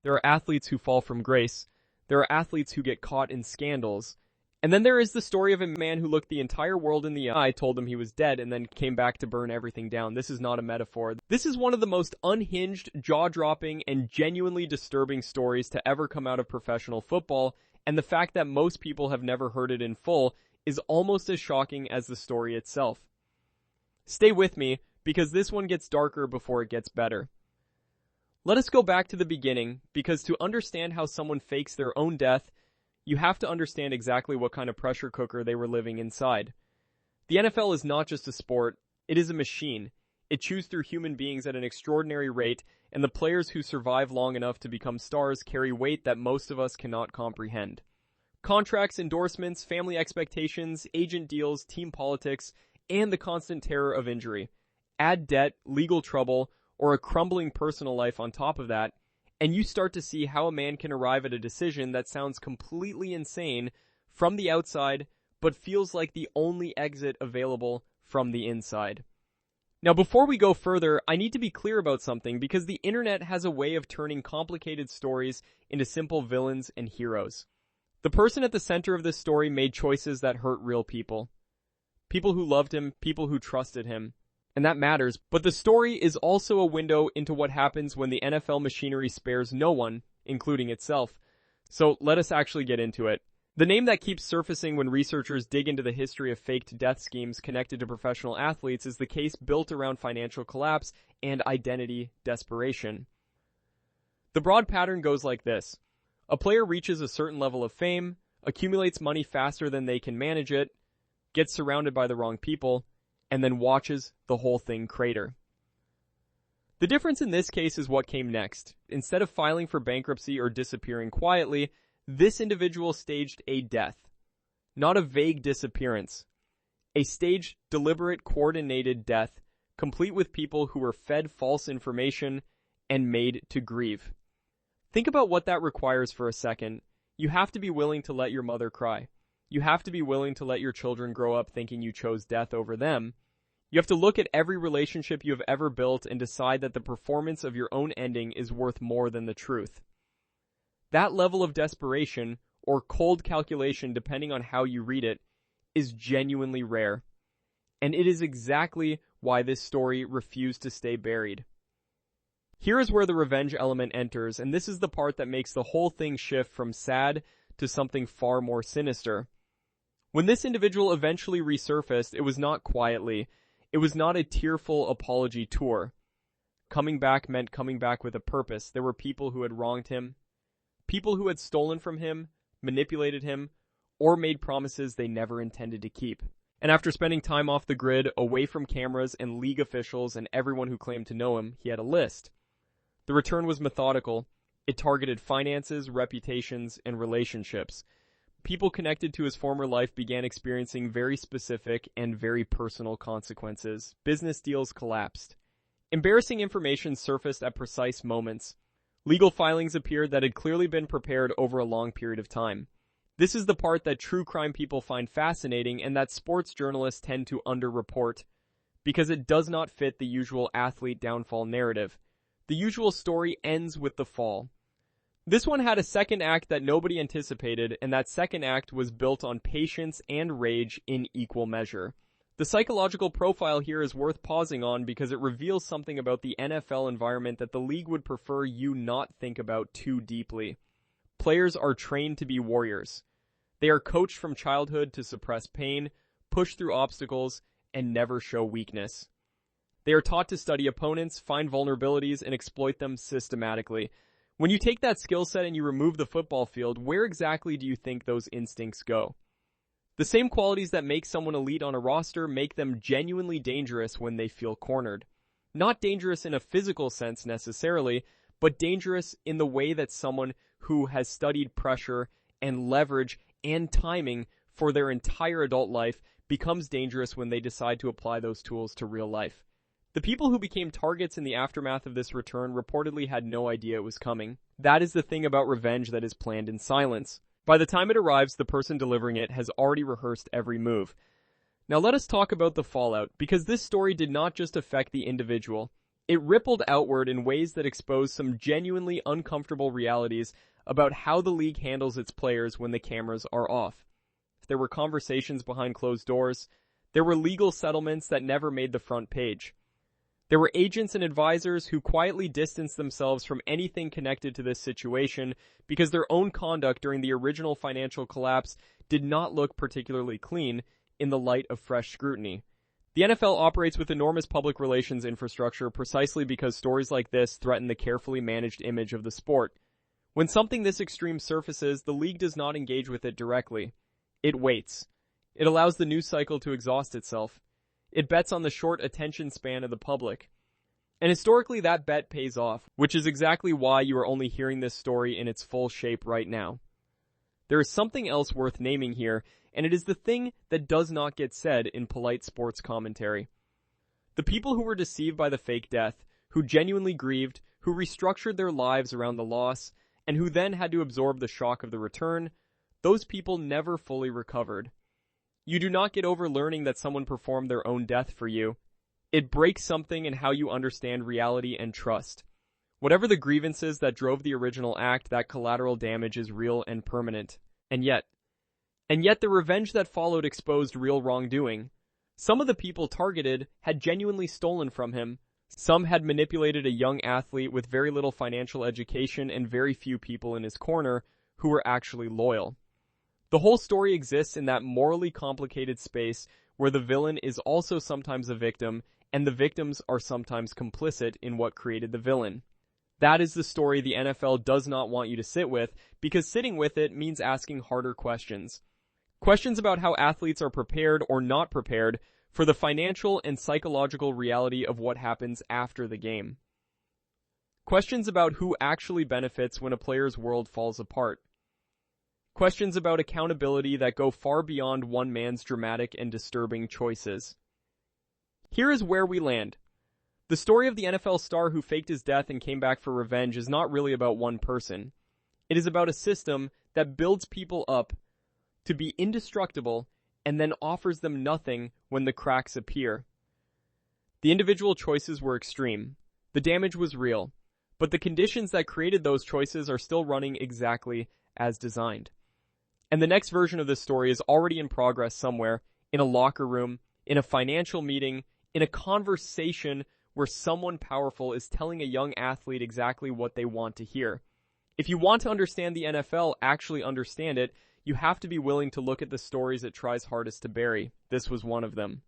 There are athletes who fall from grace. There are athletes who get caught in scandals. And then there is the story of a man who looked the entire world in the eye, told them he was dead, and then came back to burn everything down. This is not a metaphor. This is one of the most unhinged, jaw-dropping, and genuinely disturbing stories to ever come out of professional football, and the fact that most people have never heard it in full is almost as shocking as the story itself. Stay with me, because this one gets darker before it gets better. Let us go back to the beginning, because to understand how someone fakes their own death, you have to understand exactly what kind of pressure cooker they were living inside. The NFL is not just a sport, it is a machine. It chews through human beings at an extraordinary rate, and the players who survive long enough to become stars carry weight that most of us cannot comprehend. Contracts, endorsements, family expectations, agent deals, team politics, and the constant terror of injury. Add debt, legal trouble, or a crumbling personal life on top of that, and you start to see how a man can arrive at a decision that sounds completely insane from the outside, but feels like the only exit available from the inside. Now, before we go further, I need to be clear about something, because the internet has a way of turning complicated stories into simple villains and heroes. The person at the center of this story made choices that hurt real people. People who loved him, people who trusted him. And that matters, but the story is also a window into what happens when the NFL machinery spares no one, including itself. So let us actually get into it. The name that keeps surfacing when researchers dig into the history of faked death schemes connected to professional athletes is the case built around financial collapse and identity desperation. The broad pattern goes like this. A player reaches a certain level of fame, accumulates money faster than they can manage it, gets surrounded by the wrong people, and then watches the whole thing crater. The difference in this case is what came next. Instead of filing for bankruptcy or disappearing quietly, this individual staged a death. Not a vague disappearance. A staged, deliberate, coordinated death, complete with people who were fed false information and made to grieve. Think about what that requires for a second. You have to be willing to let your mother cry. You have to be willing to let your children grow up thinking you chose death over them. You have to look at every relationship you have ever built and decide that the performance of your own ending is worth more than the truth. That level of desperation, or cold calculation depending on how you read it, is genuinely rare. And it is exactly why this story refused to stay buried. Here is where the revenge element enters, and this is the part that makes the whole thing shift from sad to something far more sinister. When this individual eventually resurfaced, it was not quietly. It was not a tearful apology tour. Coming back meant coming back with a purpose. There were people who had wronged him, people who had stolen from him, manipulated him, or made promises they never intended to keep. And after spending time off the grid, away from cameras and league officials and everyone who claimed to know him, he had a list. The return was methodical. It targeted finances, reputations, and relationships. People connected to his former life began experiencing very specific and very personal consequences. Business deals collapsed. Embarrassing information surfaced at precise moments. Legal filings appeared that had clearly been prepared over a long period of time. This is the part that true crime people find fascinating and that sports journalists tend to underreport, because it does not fit the usual athlete downfall narrative. The usual story ends with the fall. This one had a second act that nobody anticipated, and that second act was built on patience and rage in equal measure. The psychological profile here is worth pausing on because it reveals something about the NFL environment that the league would prefer you not think about too deeply. Players are trained to be warriors. They are coached from childhood to suppress pain, push through obstacles, and never show weakness. They are taught to study opponents, find vulnerabilities, and exploit them systematically. When you take that skill set and you remove the football field, where exactly do you think those instincts go? The same qualities that make someone elite on a roster make them genuinely dangerous when they feel cornered. Not dangerous in a physical sense necessarily, but dangerous in the way that someone who has studied pressure and leverage and timing for their entire adult life becomes dangerous when they decide to apply those tools to real life. The people who became targets in the aftermath of this return reportedly had no idea it was coming. That is the thing about revenge that is planned in silence. By the time it arrives, the person delivering it has already rehearsed every move. Now let us talk about the fallout, because this story did not just affect the individual. It rippled outward in ways that exposed some genuinely uncomfortable realities about how the league handles its players when the cameras are off. There were conversations behind closed doors. There were legal settlements that never made the front page. There were agents and advisors who quietly distanced themselves from anything connected to this situation because their own conduct during the original financial collapse did not look particularly clean in the light of fresh scrutiny. The NFL operates with enormous public relations infrastructure precisely because stories like this threaten the carefully managed image of the sport. When something this extreme surfaces, the league does not engage with it directly. It waits. It allows the news cycle to exhaust itself. It bets on the short attention span of the public. And historically, that bet pays off, which is exactly why you are only hearing this story in its full shape right now. There is something else worth naming here, and it is the thing that does not get said in polite sports commentary. The people who were deceived by the fake death, who genuinely grieved, who restructured their lives around the loss, and who then had to absorb the shock of the return, those people never fully recovered. You do not get over learning that someone performed their own death for you. It breaks something in how you understand reality and trust. Whatever the grievances that drove the original act, that collateral damage is real and permanent. And yet the revenge that followed exposed real wrongdoing. Some of the people targeted had genuinely stolen from him. Some had manipulated a young athlete with very little financial education and very few people in his corner who were actually loyal. The whole story exists in that morally complicated space where the villain is also sometimes a victim, and the victims are sometimes complicit in what created the villain. That is the story the NFL does not want you to sit with, because sitting with it means asking harder questions. Questions about how athletes are prepared or not prepared for the financial and psychological reality of what happens after the game. Questions about who actually benefits when a player's world falls apart. Questions about accountability that go far beyond one man's dramatic and disturbing choices. Here is where we land. The story of the NFL star who faked his death and came back for revenge is not really about one person. It is about a system that builds people up to be indestructible and then offers them nothing when the cracks appear. The individual choices were extreme. The damage was real. But the conditions that created those choices are still running exactly as designed. And the next version of this story is already in progress somewhere, in a locker room, in a financial meeting, in a conversation where someone powerful is telling a young athlete exactly what they want to hear. If you want to understand the NFL, actually understand it, you have to be willing to look at the stories it tries hardest to bury. This was one of them.